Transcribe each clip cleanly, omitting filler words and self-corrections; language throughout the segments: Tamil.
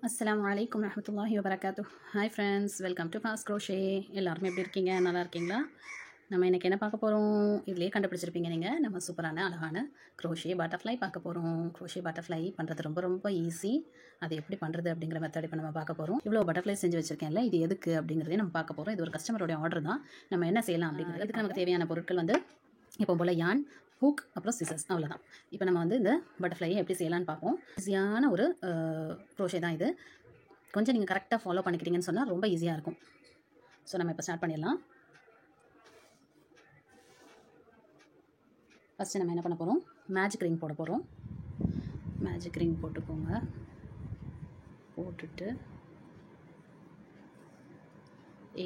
அஸ்ஸலாமு அலைக்கும் வரஹ்மத்துல்லாஹி வபரகாத்துஹ். Hi friends, welcome to fast crochet. எல்லாருமே எப்படி இருக்கீங்க? நல்லா இருக்கீங்களா? நம்ம இன்றைக்கி என்ன பார்க்க போகிறோம்? இதுலேயே கண்டுபிடிச்சிருப்பீங்க நீங்கள். நம்ம சூப்பரான அழகான க்ரோஷே பட்டர்ஃப்ளை பார்க்க போகிறோம். க்ரோஷே பட்டர்ஃப்ளை பண்ணுறது ரொம்ப ரொம்ப ஈஸி. அது எப்படி பண்ணுறது அப்படிங்கிற மெத்தட் இப்போ நம்ம பார்க்க போகிறோம். இவ்வளோ பட்டர்ஃப்ளை செஞ்சு வச்சுருக்கேன்ல, இது எதுக்கு அப்படிங்கிறதே நம்ம பார்க்க போகிறோம். இது ஒரு கஸ்டமரோடைய ஆர்டர் தான். நம்ம என்ன செய்யலாம் அப்படிங்கிறது, அதுக்கு நமக்கு தேவையான பொருட்கள் வந்து இப்போ போல் யான், ஹூக், அப்புறம் சிசர்ஸ், அவ்வளோதான். இப்போ நம்ம வந்து இந்த பட்டர்ஃப்ளையை எப்படி செய்யலான்னு பார்ப்போம். ஈஸியான ஒரு க்ரோஷே தான் இது. கொஞ்சம் நீங்கள் கரெக்டாக ஃபாலோ பண்ணிக்கிட்டீங்கன்னு சொன்னால் ரொம்ப ஈஸியாக இருக்கும். ஸோ நம்ம இப்போ ஸ்டார்ட் பண்ணிடலாம். ஃபஸ்ட்டு நம்ம என்ன பண்ண போகிறோம், மேஜிக் ரிங் போட போகிறோம். மேஜிக் ரிங் போட்டுக்கோங்க. போட்டுட்டு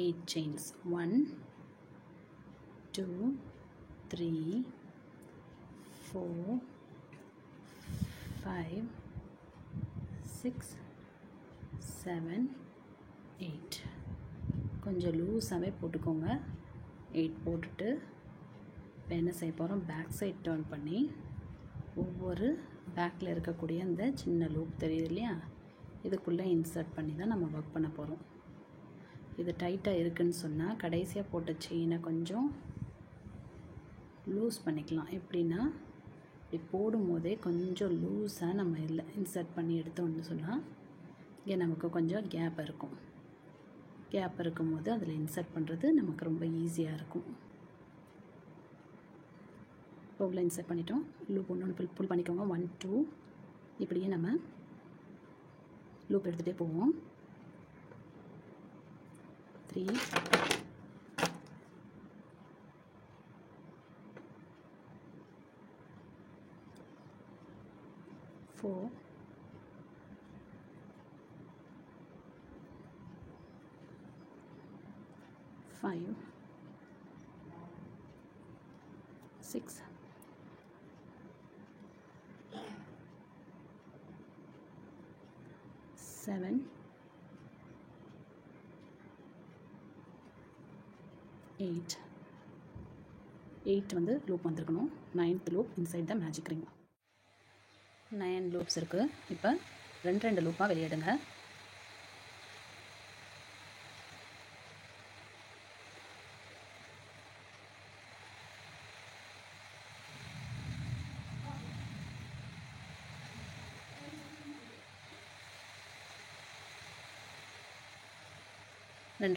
8 செயின்ஸ், 1 2 3 4 5 6 7 8. கொஞ்சம் லூஸாகவே போட்டுக்கோங்க. 8 போட்டுட்டு இப்போ என்ன செய்ய போகிறோம், பேக் சைட் டர்ன் பண்ணி ஒவ்வொரு பேக்கில் இருக்கக்கூடிய அந்த சின்ன லூப் தெரியுது இல்லையா, இதுக்குள்ளே இன்சர்ட் பண்ணி தான் நம்ம ஒர்க் பண்ண போகிறோம். இது டைட்டாக இருக்குதுன்னு சொன்னால் கடைசியாக போட்ட செயினை கொஞ்சம் லூஸ் பண்ணிக்கலாம். எப்படின்னா, இப்படி போடும்போதே கொஞ்சம் லூஸாக நம்ம இதில் இன்சர்ட் பண்ணி எடுத்தோம்னு சொன்னால் இங்கே நமக்கு கொஞ்சம் கேப் இருக்கும். கேப் இருக்கும்போது அதில் இன்சர்ட் பண்ணுறது நமக்கு ரொம்ப ஈஸியாக இருக்கும். இப்போ உள்ள இன்சர்ட் பண்ணிட்டோம். லூப் ஒன்று புல் பண்ணிக்கோங்க. 1 2 இப்படியே நம்ம லூப் எடுத்துகிட்டே போவோம். 3 4 5 6 7 8. 8 வந்து லூப் வந்திருக்கணும். 9th loop inside the magic ring. 9 loops இருக்குது. இப்போ 2 லூப்பாக வெளியிடுங்க.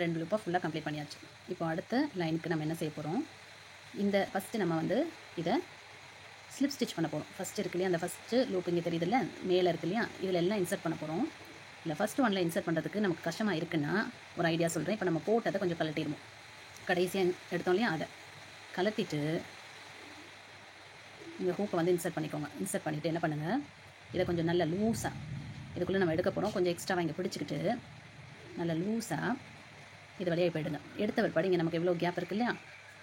ரெண்டு லூப்பாக ஃபுல்லாக கம்ப்ளீட் பண்ணியாச்சு. இப்போ அடுத்த லைனுக்கு நம்ம என்ன செய்ய போகிறோம், இந்த ஃபஸ்ட்டு நம்ம வந்து இதை ஸ்லிப் ஸ்டிச் பண்ண போகிறோம். ஃபஸ்ட்டு இருக்கு இல்லையா, அந்த ஃபஸ்ட்டு லூப் இங்கே தெரியுதுல்ல, மேலே இருக்கு இல்லையா, இதில் எல்லாம் இன்சர்ட் பண்ண போகிறோம். இல்லை ஃபஸ்ட்டு ஒன்றில் இன்சர்ட் பண்ணுறதுக்கு நமக்கு கஷ்டமாக இருக்குன்னா ஒரு ஐடியா சொல்கிறேன். இப்போ நம்ம போட்டதை கொஞ்சம் கலட்டிடுவோம். கடைசியாக எடுத்தோம் இல்லையா, அதை கலட்டிட்டு இங்கே ஹூக்கை வந்து இன்சர்ட் பண்ணிக்கோங்க. இன்சர்ட் பண்ணிவிட்டு என்ன பண்ணுங்கள், இதை கொஞ்சம் நல்ல லூஸாக இதுக்குள்ளே நம்ம எடுக்க போகிறோம். கொஞ்சம் எக்ஸ்ட்ராவாக இங்கே பிடிச்சிக்கிட்டு நல்ல லூஸாக இது வழியாக இப்போ எடுங்க. எடுத்த பிற்பாடு இங்கே நமக்கு எவ்வளோ கேப் இருக்கு இல்லையா,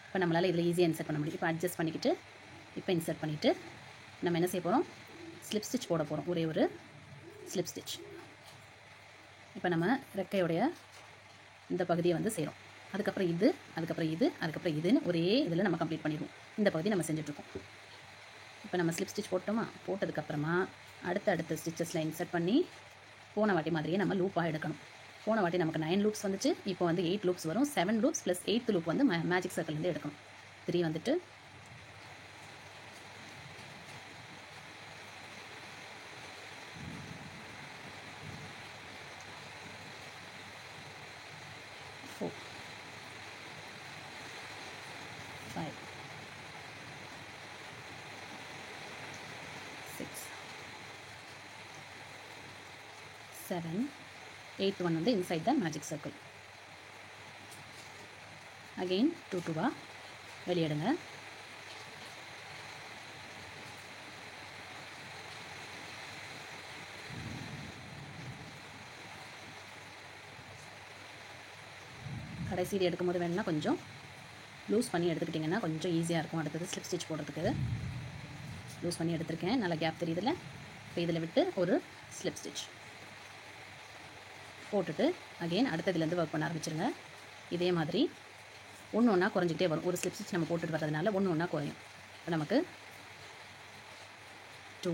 இப்போ நம்மளால் இதில் ஈஸியாக இன்சர்ட் பண்ண முடியும். இப்போ அட்ஜஸ்ட் பண்ணிக்கிட்டு இப்போ இன்சர்ட் பண்ணிவிட்டு நம்ம என்ன செய்ய போகிறோம், ஸ்லிப் ஸ்டிச் போட போகிறோம். ஒரே ஒரு ஸ்லிப் ஸ்டிச். இப்போ நம்ம ரெக்கையுடைய இந்த பகுதியை வந்து செய்கிறோம். அதுக்கப்புறம் இது, அதுக்கப்புறம் இது, அதுக்கப்புறம் இதுன்னு ஒரே இதில் நம்ம கம்ப்ளீட் பண்ணிடுவோம். இந்த பகுதி நம்ம செஞ்சுட்ருக்கோம். இப்போ நம்ம ஸ்லிப் ஸ்டிச் போட்டோமா, போட்டதுக்கப்புறமா அடுத்த ஸ்டிச்சஸில் இன்சர்ட் பண்ணி போன வாட்டி மாதிரியே நம்ம லூப்பாக எடுக்கணும். போன வாட்டி நமக்கு 9 லூப்ஸ் வந்துச்சு. இப்போ வந்து 8 லூப்ஸ் வரும். 7 லூப்ஸ் ப்ளஸ் 8th லூப் வந்து மேஜிக் சர்க்கிள்லேருந்து எடுக்கணும். 3 வந்துட்டு 4 5 6 7 8th one வந்து inside the magic circle. again 2 2 வெளியிடுங்க. கடைசி இது எடுக்கும்போது வேணும்னா கொஞ்சம் லூஸ் பண்ணி எடுத்துக்கிட்டிங்கன்னா கொஞ்சம் ஈஸியாக இருக்கும். அடுத்தது ஸ்லிப் ஸ்டிச் போடுறதுக்கு லூஸ் பண்ணி எடுத்திருக்கேன். நல்லா கேப் தெரியுதுல்ல. இப்போ இதில் விட்டு ஒரு ஸ்லிப் ஸ்டிச் போட்டுட்டு அகெயின் அடுத்ததுலேருந்து ஒர்க் பண்ண ஆரம்பிச்சிருங்க. இதே மாதிரி ஒன்று ஒன்றா குறைஞ்சிக்கிட்டே வரும். ஒரு ஸ்லிப் ஸ்டிச் நம்ம போட்டுட்டு வரதுனால ஒன்று ஒன்றா குறையும். இப்போ நமக்கு 2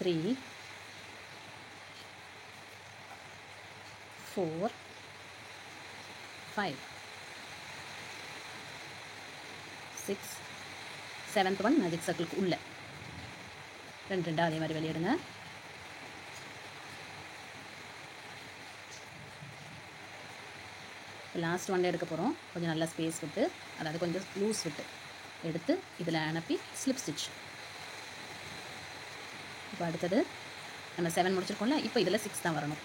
3 4 5 6 7th ஒன் மேஜிக் சர்க்கிளுக்கு உள்ள ரெண்டு அதே மாதிரி வெளியிடுங்க. லாஸ்ட் ஒன் எடுக்க போகிறோம். கொஞ்சம் நல்லா ஸ்பேஸ் விட்டு, அதாவது கொஞ்சம் லூஸ் விட்டு எடுத்து இதில் அனுப்பி ஸ்லிப் ஸ்டிச். இப்போ அடுத்தது நம்ம 7 முடிச்சிருக்கோம்ல, இப்போ இதில் 6 தான் வரணும்.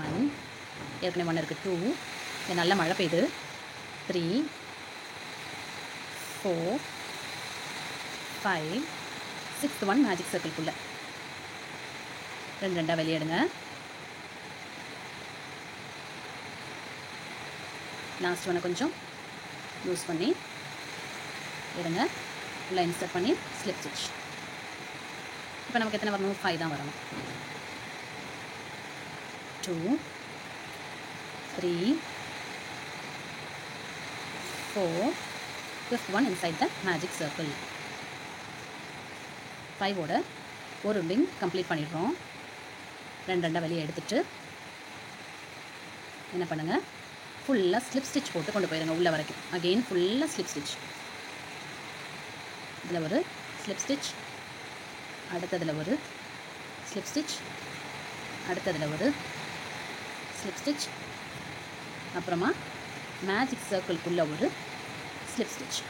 1 ஏற்கனவே 1 இருக்குது. 2 இது நல்ல மழை பெய்யுது. 3 4 5 6th ஒன் மேஜிக் சர்க்கிள்குள்ளே ரெண்டாக வெளியிடுங்க. லாஸ்ட் ஒன்று கொஞ்சம் லூஸ் பண்ணி எடுங்க, உள்ள இன்சர்ட் பண்ணி ஸ்லிப் ஸ்டிச். இப்போ நமக்கு எத்தனை வரணும்? 5 தான் வரணும். 2 3 4 5th one inside the magic circle. 5ஓட ஒரு விங் கம்ப்ளீட் பண்ணிடுறோம். ரெண்டாக வெளியே எடுத்துட்டு என்ன பண்ணுங்கள், ஃபுல்லாக ஸ்லிப் ஸ்டிச் போட்டு கொண்டு போயிடுங்க உள்ள வரைக்கும். அகெயின் ஃபுல்லாக ஸ்லிப் ஸ்டிச். இதில் ஒரு ஸ்லிப் ஸ்டிச், அடுத்ததில் ஒரு ஸ்லிப் ஸ்டிச், அடுத்ததில் ஒரு ஸ்லிப் ஸ்டிச், அப்புறமா மேஜிக் சர்க்கிள்குள்ளே ஒரு ஸ்லிப் ஸ்டிச்.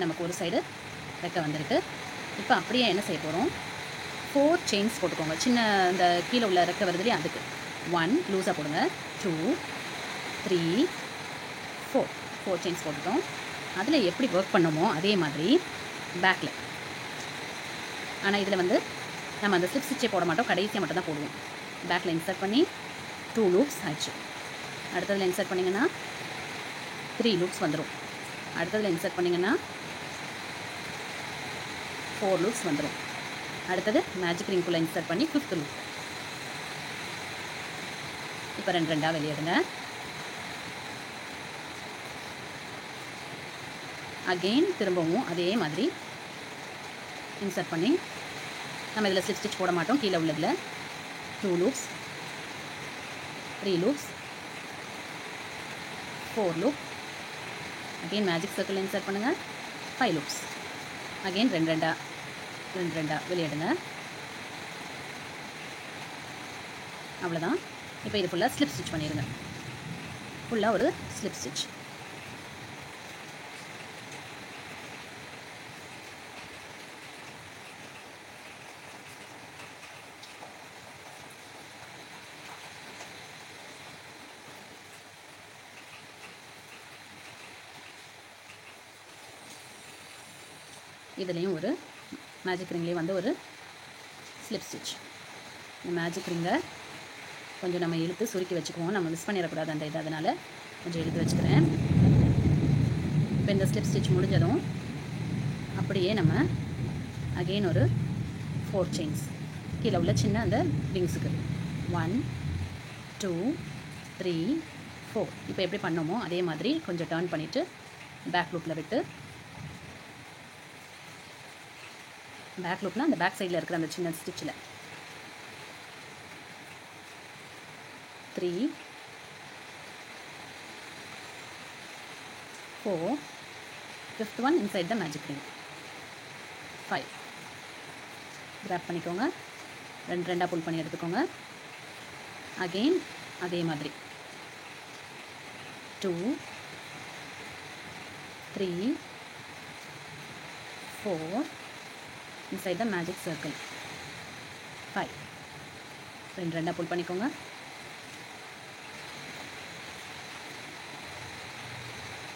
நமக்கு ஒரு சைடு ரெக்க வந்திருக்கு. இப்போ அப்படியே என்ன செய்ய போகிறோம், 4 செயின்ஸ் போட்டுக்கோங்க. சின்ன இந்த கீழே உள்ள ரெக்க வருது இல்லையா, அதுக்கு 1 லூஸாக போடுங்க. 2 3 4 செயின்ஸ் போட்டுட்டோம். அதில் எப்படி ஒர்க் பண்ணோமோ அதே மாதிரி பேக்கில், ஆனால் இதில் வந்து நம்ம அந்த ஸ்லிப் ஸ்டிச்சே போட மாட்டோம், கடைசியாக மட்டும் தான் போடுவோம். பேக்கில் இன்சர்ட் பண்ணி 2 லூப்ஸ் ஆயிடுச்சு. அடுத்ததில் இன்சர்ட் பண்ணிங்கன்னா 3 லூப்ஸ் வந்துடும். அடுத்ததில் இன்சர்ட் பண்ணிங்கன்னா 4 லூப்ஸ் வந்துடும். அடுத்தது மேஜிக் ரிங்குள்ளே இன்சர்ட் பண்ணி 5th லூப். இப்போ ரெண்டாக வெளியிடுங்க. அகெயின் திரும்பவும் அதே மாதிரி இன்சர்ட் பண்ணி, நம்ம இதில் ஸ்லிப் ஸ்டிச் போட மாட்டோம், கீழே உள்ளதில் 2 loops 3 loops 4 loop. Again magic circle insert பண்ணுங்கள், 5 லூப்ஸ். அகெயின் ரெண்டாக வெளியிடுங்க. அவ்வளோதான். இப்போ இது ஃபுல்லாக ஸ்லிப் ஸ்டிச் பண்ணிடுங்க. ஃபுல்லாக ஒரு ஸ்லிப் ஸ்டிச். இதுலேயும் ஒரு மேஜிக் ரிங்லேயும் வந்து ஒரு ஸ்லிப் ஸ்டிச். இந்த மேஜிக் ரிங்கை கொஞ்சம் நம்ம இழுத்து சுருக்கி வச்சுக்குவோம், நம்ம மிஸ் பண்ணிடக்கூடாது அந்த இது, அதனால் கொஞ்சம் இழுத்து வச்சுக்கிறேன். இப்போ இந்த ஸ்லிப் ஸ்டிச் முடிஞ்சதும் அப்படியே நம்ம அகெயின் ஒரு 4 செயின்ஸ் கீழே உள்ள சின்ன அந்த விங்ஸுக்கு 1 2 3 4. இப்போ எப்படி பண்ணோமோ அதே மாதிரி கொஞ்சம் டர்ன் பண்ணிவிட்டு பேக் லூப்பில் விட்டு, பேக் லூப்னால் அந்த பேக் சைடில் இருக்கிற அந்த சின்ன ஸ்டிச்சில் 3 4 5th one inside the magic ring 5. Grab பண்ணிக்கோங்க, ரெண்டாக புல் பண்ணி எடுத்துக்கோங்க. அகெயின் அதே மாதிரி 2 3 4 inside the magic circle 5. ரெண்டாக புல் பண்ணிக்கோங்க.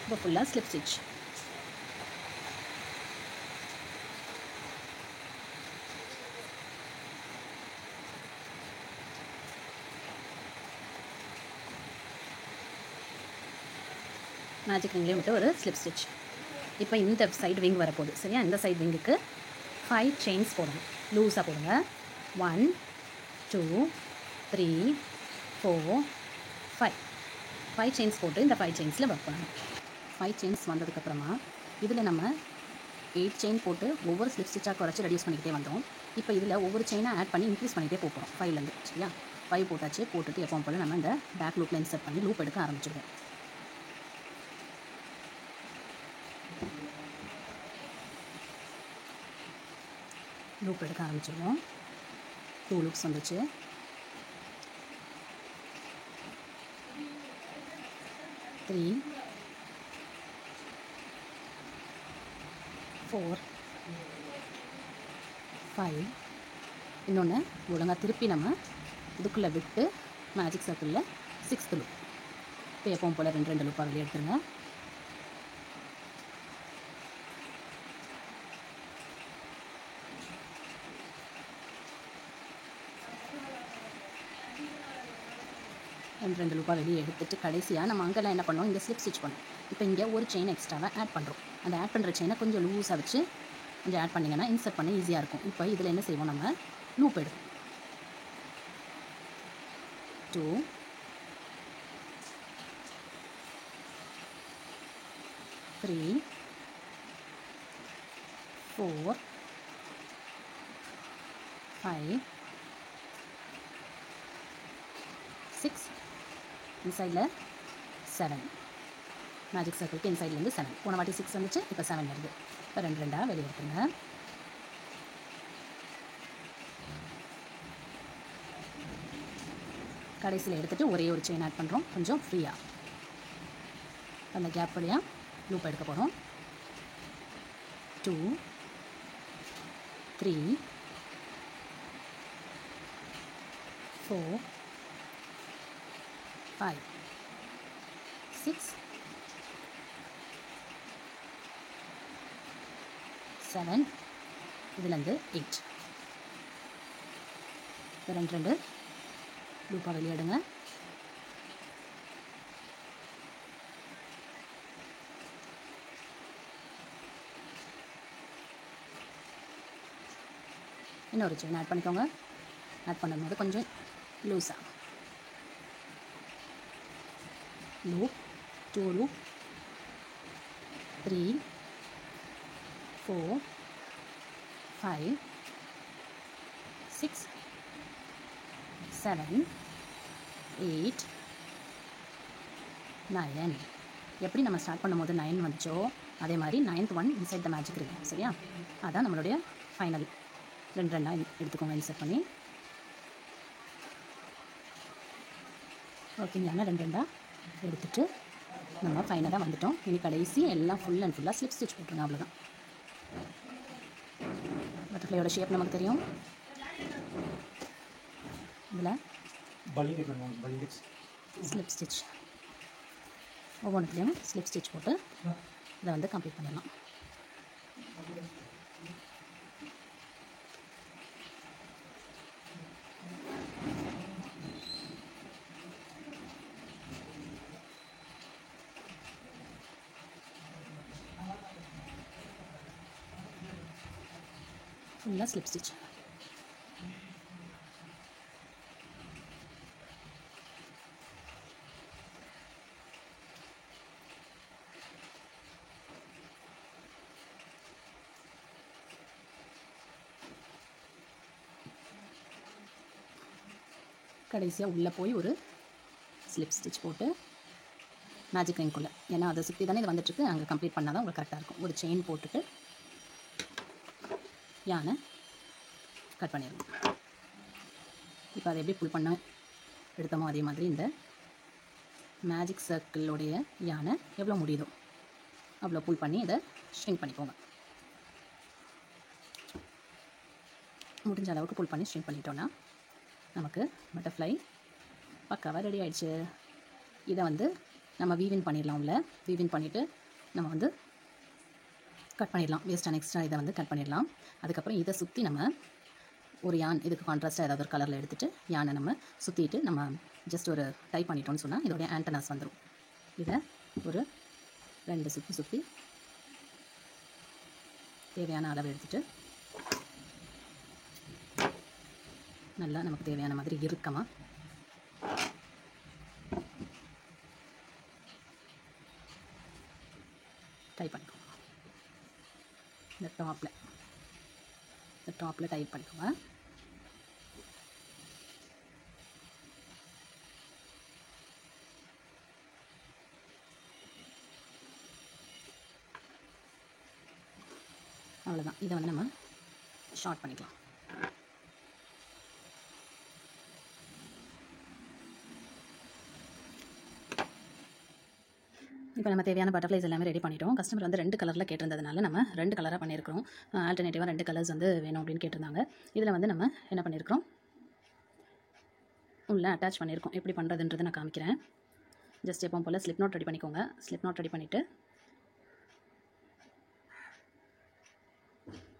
இப்போ ஃபுல்லாக ஸ்லிப் ஸ்டிச். மேஜிக் ரிங்லேயும் விட்டு ஒரு ஸ்லிப் ஸ்டிச். இப்போ இந்த சைடு விங் வரப்போகுது சரியா. இந்த சைடு விங்குக்கு 5 செயின்ஸ் போடணும், லூஸாக போடுங்க. 1 2 3 4 5 செயின்ஸ் போட்டு இந்த 5 செயின்ஸில் ஒர்க் பண்ணணும். 5 செயின்ஸ் வந்ததுக்கப்புறமா இதில் நம்ம 8 செயின் போட்டு ஒவ்வொரு ஸ்லிப் ஸ்டிச்சாக குறைச்சி ரெடியூஸ் பண்ணிக்கிட்டே வந்தோம். இப்போ இதில் ஒவ்வொரு செயினாக ஆட் பண்ணி இன்க்ரீஸ் பண்ணிகிட்டே போகிறோம் 5லேருந்து. சரியா? 5 போட்டாச்சு. போட்டுட்டு எப்பவும் போல் நம்ம இந்த பேக் லூப்பில் இன்சர்ட் பண்ணி லூப் எடுக்க ஆரம்பிச்சிடுவோம். லூப் எடுக்க ஆரம்பிச்சிடுவோம். 2 லூப்ஸ் வந்துச்சு. 3 4 5 இன்னொன்று ஒழுங்காக திருப்பி நம்ம இதுக்குள்ளே விட்டு மேஜிக் சர்க்கிளில் 6th லூப். இப்போ எப்பவும் போல் 2 லூப்பாக வெளியே எடுத்துருங்க. ரெண்டு லூப்பாக வெளியே எடுத்துட்டு கடைசியாக நம்ம அங்கெல்லாம் என்ன பண்ணோம், இங்கே ஸ்லிப் ஸ்டிச் பண்ணோம். இப்போ இங்கே ஒரு செயின் எக்ஸ்ட்ராவாக ஆட் பண்ணுறோம். அந்த ஆட் பண்ணுற செயினை கொஞ்சம் லூஸாக வச்சு கொஞ்சம் ஆட் பண்ணிங்கன்னா இன்சர்ட் பண்ண ஈஸியாக இருக்கும். இப்போ இதில் என்ன செய்வோம், நம்ம லூப் எடுப்போம். 2 3 4 5 6 இன்சைடில் 7. மேஜிக் சர்க்கிளுக்கு இன்சைட்லேருந்து 7. போன வாட்டி 6 வந்துச்சு, இப்போ 7 வருது. இப்போ 2 வெளியே எடுத்துங்க. கடைசியில் எடுத்துகிட்டு ஒரே ஒரு செயின் ஆட் பண்ணுறோம், கொஞ்சம் ஃப்ரீயாக. அந்த கேப் வழியாக லூப் எடுக்க போகிறோம். 2 3 4 5 6 7 இதுலேருந்து 8. இப்போ 2 லூப்பாக வெளியிடுங்க. இன்னொரு செயின் ஆட் பண்ணிக்கோங்க. ஆட் பண்ணும்போது கொஞ்சம் லூஸாக லூப் 2 லூப் 3 4 5 6 7 8 9. எப்படி நம்ம ஸ்டார்ட் பண்ணும்போது 9 வந்துச்சோ அதே மாதிரி 9th one inside the magic ring. சரியா? அதான் நம்மளுடைய ஃபைனல். 2 எடுத்துக்கோங்க இன்சர்ட் பண்ணி. ஓகேங்களா? 2 எடுத்துகிட்டு நம்ம ஃபைனலாக வந்துட்டோம். இனி கடைசி எல்லாம் ஃபுல் அண்ட் ஃபுல்லாக ஸ்லிப் ஸ்டிச் போட்டுருங்க. அவ்வளோதான். பட்டர்ஃப்ளையோட ஷேப் நமக்கு தெரியும். இதில் ஸ்லிப் ஸ்டிச் ஒவ்வொன்றுத்துலேயும் ஸ்லிப் ஸ்டிச் போட்டு இதை வந்து கம்ப்ளீட் பண்ணிடலாம். ஃபுல்லாக ஸ்லிப் ஸ்டிச். கடைசியாக உள்ளே போய் ஒரு ஸ்லிப் ஸ்டிச் போட்டு மேஜிக் ரிங்குள்ளே, ஏன்னா அதை சுற்றி தானே இது வந்துட்டுருக்கு, அங்கே கம்ப்ளீட் பண்ணால் தான் உங்களுக்கு கரெக்டாக இருக்கும். ஒரு செயின் போட்டுட்டு யானை கட் பண்ணிடணும். இப்போ அதை எப்படி புல் பண்ண எடுத்தோமோ அதே மாதிரி இந்த மேஜிக் சர்க்கிளோடைய யானை எவ்வளோ முடியுதோ அவ்வளோ புல் பண்ணி இதை ஷ்ரிங்க் பண்ணிக்கோங்க. முடிஞ்ச அளவுக்கு புல் பண்ணி ஷ்ரிங்க் பண்ணிட்டோன்னா நமக்கு பட்டர்ஃப்ளை பக்காவாக ரெடி ஆகிடுச்சு. இதை வந்து நம்ம வீவின் பண்ணிடலாம். உள்ள வீவின் பண்ணிவிட்டு நம்ம வந்து கட் பண்ணிடலாம். வேஸ்டான எக்ஸ்ட்ரா இதை வந்து கட் பண்ணிடலாம். அதுக்கப்புறம் இதை சுற்றி நம்ம ஒரு யான், இதுக்கு கான்ட்ராஸ்ட்டாக ஏதாவது ஒரு கலரில் எடுத்துகிட்டு யானை நம்ம சுற்றிட்டு நம்ம ஜஸ்ட் ஒரு டைப் பண்ணிட்டோம்னு சொன்னால் இதோடைய ஆண்டனாஸ் வந்துடும். இதை ஒரு 2 சுற்றி தேவையான அளவு எடுத்துகிட்டு நல்லா நமக்கு தேவையான மாதிரி இறுக்கமாக டைப் பண்ணிக்கோங்க. இந்த டாப்பில் டைப் பண்ணிக்கோங்க. அவ்வளோதான். இதை வந்து நம்ம ஷார்ட் பண்ணிக்கலாம். இப்போ நம்ம தேவையான பட்டர்ஃப்ளைஸ் எல்லாமே ரெடி பண்ணிட்டோம். கஸ்டமர் வந்து 2 கலரில் கேட்டிருந்ததுனால நம்ம 2 கலராக பண்ணியிருக்கிறோம். ஆல்டர்னேட்டிவாக 2 கலர்ஸ் வந்து வேணும் அப்படின்னு கேட்டிருந்தாங்க. இதில் வந்து நம்ம என்ன பண்ணியிருக்கிறோம், உள்ளே அட்டாச் பண்ணியிருக்கோம். எப்படி பண்ணுறதுன்றதை நான் காமிக்கிறேன். ஜஸ்ட் எப்போ போல் ஸ்லிப் நோட் ரெடி பண்ணிக்கோங்க. ஸ்லிப் நோட் ரெடி பண்ணிவிட்டு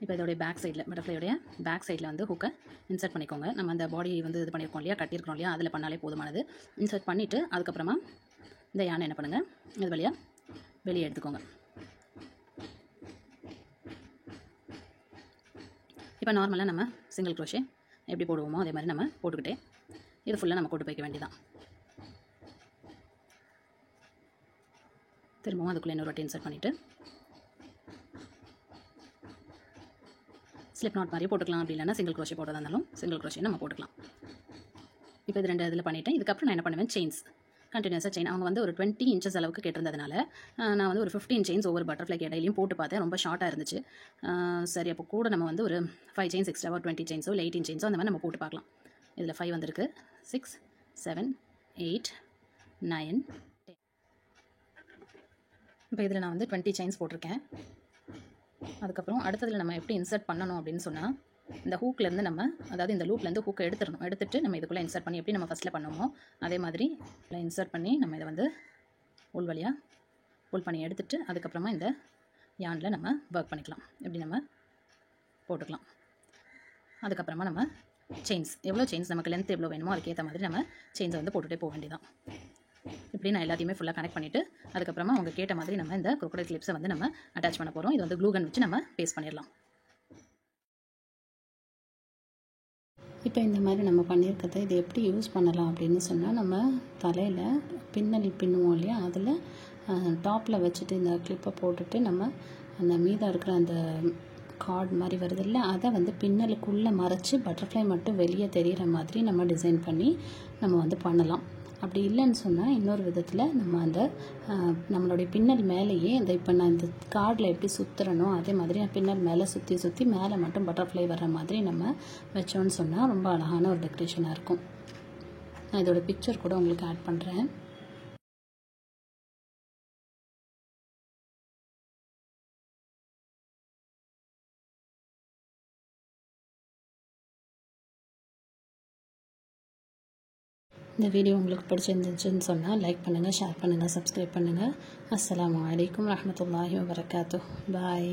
இப்போ இதோடைய பேக் சைடில், பட்டர்ஃப்ளையோடைய பேக் சைடில் வந்து ஹூக்கை இன்சர்ட் பண்ணிக்கோங்க. நம்ம அந்த பாடி வந்து இது பண்ணியிருக்கோம் இல்லையா, கட்டியிருக்கோம் இல்லையா, அதில் பண்ணாலே போதுமானது. இன்சர்ட் பண்ணிவிட்டு அதுக்கப்புறமா இந்த யானை என்ன பண்ணுங்கள், இது வழியாக வெளியே எடுத்துக்கோங்க. இப்போ நார்மலாக நம்ம சிங்கிள் க்ரோஷே எப்படி போடுவோமோ அதே மாதிரி நம்ம போட்டுக்கிட்டே இது ஃபுல்லாக நம்ம கொண்டு போய்க்க வேண்டியதான். திரும்பவும் அதுக்குள்ளே இன்னொரு வாட்டி இன்சர்ட் பண்ணிவிட்டு ஸ்லிப் நாட் மாதிரி போட்டுக்கலாம். அப்படி இல்லைனா சிங்கிள் க்ரோஷே போடுறதா இருந்தாலும் சிங்கிள் க்ரோஷே நம்ம போட்டுக்கலாம். இப்போ இது 2 இதில் பண்ணிவிட்டேன். இதுக்கப்புறம் நான் என்ன பண்ணுவேன், செயின்ஸ் கண்டினியூஸாக செயின். அவங்க வந்து ஒரு 20 இன்ச்சஸ் அளவுக்கு கேட்டிருந்ததுனால நான் வந்து ஒரு 15 செயின்ஸ் ஒவ்வொரு பட்டர்ஃப்ளை இடையிலையும் போட்டு பார்த்தேன். ரொம்ப ஷார்ட்டாக இருந்துச்சு. சரி, அப்போ கூட நம்ம வந்து ஒரு 5 செயின்ஸ் எக்ஸ்ட்ராவோ 20 செயின்ஸோ இல்லை 18 செயின்ஸோ அந்த மாதிரி நம்ம போட்டு பார்க்கலாம். இதில் 5 வந்திருக்கு. 6 7 8 9 10. இப்போ இதில் நான் வந்து 20 செயின்ஸ் போட்டிருக்கேன். அதுக்கப்புறம் அடுத்ததில் நம்ம எப்படி இன்சர்ட் பண்ணணும் அப்படின்னு சொன்னால், இந்த ஹூக்லேருந்து நம்ம, அதாவது இந்த லூப்லேருந்து ஹூக்கை எடுத்துட்டு நம்ம இதுக்குள்ளே இன்சர்ட் பண்ணி எப்படி நம்ம ஃபஸ்ட்டில் பண்ணுவோமோ அதே மாதிரி இன்சர்ட் பண்ணி நம்ம இதை வந்து உள் வழியாக புல் பண்ணி எடுத்துகிட்டு அதுக்கப்புறமா இந்த யானில் நம்ம ஒர்க் பண்ணிக்கலாம். எப்படி நம்ம போட்டுக்கலாம். அதுக்கப்புறமா நம்ம செயின்ஸ், எவ்வளோ செயின்ஸ் நமக்கு லென்த் எவ்வளோ வேணுமோ அதுக்கேற்ற மாதிரி நம்ம செயின்ஸை வந்து போட்டுகிட்டே போக வேண்டியதான். இப்படி நான் எல்லாத்தையுமே ஃபுல்லாக கனெக்ட் பண்ணிவிட்டு அதுக்கப்புறமா அவங்க கேட்ட மாதிரி நம்ம இந்த crocodile clips வந்து நம்ம அட்டாச் பண்ண போகிறோம். இது வந்து க்ளூ கன் வச்சு நம்ம பேஸ்ட் பண்ணிடலாம். இப்போ இந்த மாதிரி நம்ம பண்ணியிருக்கிறத இது எப்படி யூஸ் பண்ணலாம் அப்படின்னு சொன்னால், நம்ம தலையில் பின்னல் பின்னுவோம் இல்லையா, அதில் டாப்பில் வச்சுட்டு இந்த கிளிப்பை போட்டுட்டு நம்ம அந்த மீதம் இருக்கிற அந்த கார்டு மாதிரி வருது இல்லை, அதை வந்து பின்னலுக்குள்ளே மறைச்சி பட்டர்ஃப்ளை மட்டும் வெளியே தெரிகிற மாதிரி நம்ம டிசைன் பண்ணி நம்ம வந்து பண்ணலாம். அப்படி இல்லைன்னு சொன்னால் இன்னொரு விதத்தில் நம்ம அந்த நம்மளுடைய பின்னல் மேலேயே இந்த இப்போ நான் இந்த கார்டில் எப்படி சுற்றுறனோ அதே மாதிரி பின்னல் மேலே சுற்றி மேலே மட்டும் பட்டர்ஃப்ளை வர்ற மாதிரி நம்ம வச்சோன்னு சொன்னால் ரொம்ப அழகான ஒரு டெக்கரேஷனாக இருக்கும். நான் இதோட பிக்சர் கூட உங்களுக்கு ஆட் பண்ணுறேன். இந்த வீடியோ உங்களுக்கு பிடிச்சிருந்துச்சுன்னு சொன்னால் லைக் பண்ணுங்கள், ஷேர் பண்ணுங்கள், சப்ஸ்கிரைப் பண்ணுங்கள். அஸ்ஸலாமு அலைக்கும் வரஹ்மத்துல்லாஹி வபரகாத்துஹ். பாய்.